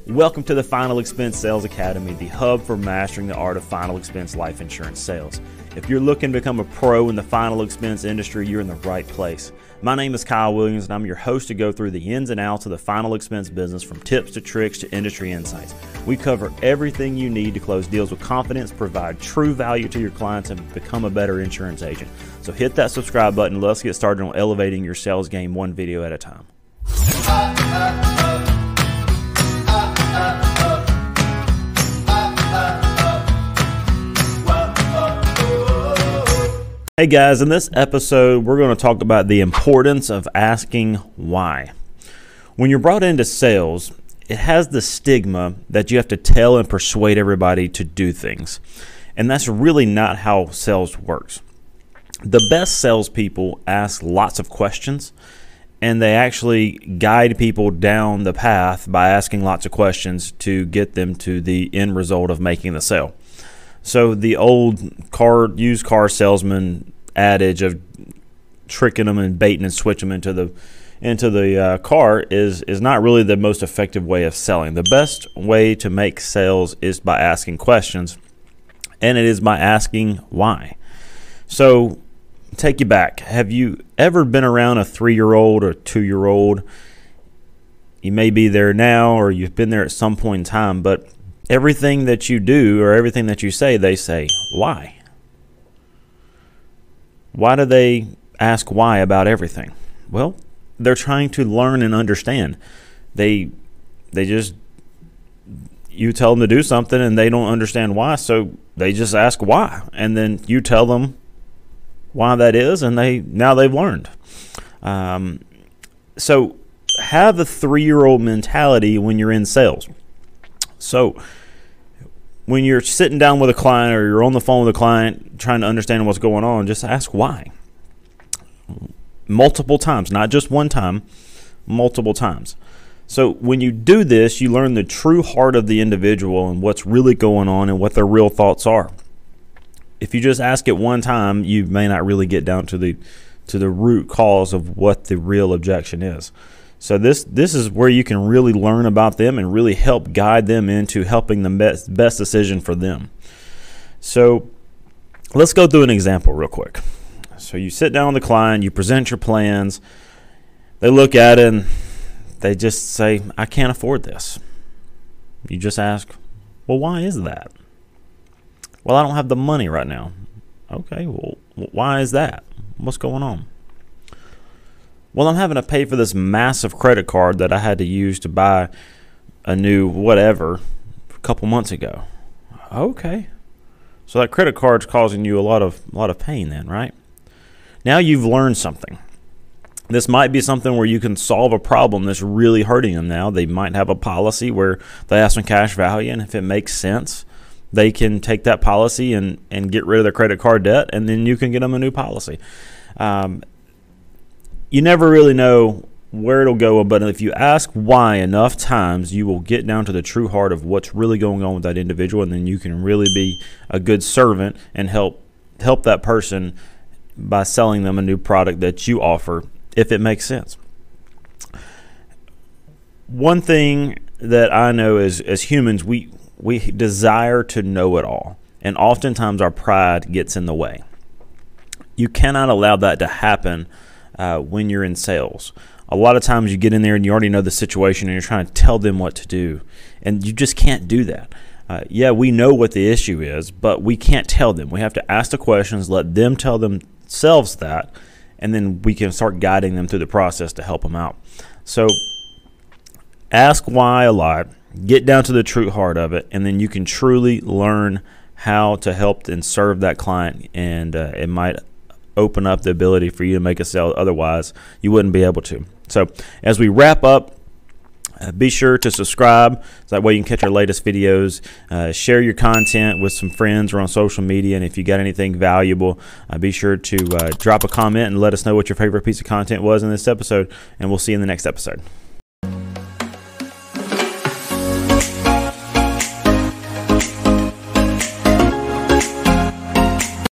Welcome to the Final Expense Sales Academy, the hub for mastering the art of final expense life insurance sales. If you're looking to become a pro in the final expense industry, you're in the right place. My name is Kyle Williams, and I'm your host to go through the ins and outs of the final expense business, from tips to tricks to industry insights. We cover everything you need to close deals with confidence, provide true value to your clients, and become a better insurance agent. So hit that subscribe button. Let's get started on elevating your sales game one video at a time. Hey guys, in this episode, we're going to talk about the importance of asking why. When you're brought into sales, it has the stigma that you have to tell and persuade everybody to do things. And that's really not how sales works. The best salespeople ask lots of questions, and they actually guide people down the path by asking lots of questions to get them to the end result of making the sale. So the old used car salesman adage of tricking them and baiting and switching them into the car is not really the most effective way of selling. The best way to make sales is by asking questions, and it is by asking why. So take you back. Have you ever been around a 3-year-old or 2-year-old? You may be there now, or you've been there at some point in time, but everything that you do or everything that you say, they say, why? Why do they ask why about everything? Well, they're trying to learn and understand. You tell them to do something and they don't understand why, so they just ask why. And then you tell them why that is, and now they've learned. So have the 3-year-old mentality when you're in sales. So when you're sitting down with a client or you're on the phone with a client trying to understand what's going on, just ask why. Multiple times, not just one time, multiple times. So when you do this, you learn the true heart of the individual and what's really going on and what their real thoughts are. If you just ask it one time, you may not really get down to the root cause of what the real objection is. So this is where you can really learn about them and really help guide them into helping the best decision for them. So let's go through an example real quick. So you sit down with the client, you present your plans, they look at it and they just say, I can't afford this. You just ask, well, why is that? Well, I don't have the money right now. Okay, well, why is that? What's going on? Well, I'm having to pay for this massive credit card that I had to use to buy a new whatever a couple months ago. Okay. So that credit card's causing you a lot of pain then, right? Now you've learned something. This might be something where you can solve a problem that's really hurting them now. They might have a policy where they have some cash value, and if it makes sense, they can take that policy and get rid of their credit card debt, and then you can get them a new policy. You never really know where it'll go, but if you ask why enough times, you will get down to the true heart of what's really going on with that individual, and then you can really be a good servant and help that person by selling them a new product that you offer, if it makes sense. One thing that I know is, as humans, we desire to know it all, and oftentimes our pride gets in the way. You cannot allow that to happen when you're in sales. A lot of times you get in there and you already know the situation and you're trying to tell them what to do, and you just can't do that. Yeah, we know what the issue is, but we can't tell them. We have to ask the questions, let them tell themselves that, and then we can start guiding them through the process to help them out. So ask why a lot, get down to the true heart of it, and then you can truly learn how to help and serve that client, and it might open up the ability for you to make a sale. Otherwise, you wouldn't be able to. So as we wrap up, be sure to subscribe, so that way you can catch our latest videos. Share your content with some friends or on social media, and if you got anything valuable, be sure to drop a comment and let us know what your favorite piece of content was in this episode, and we'll see you in the next episode.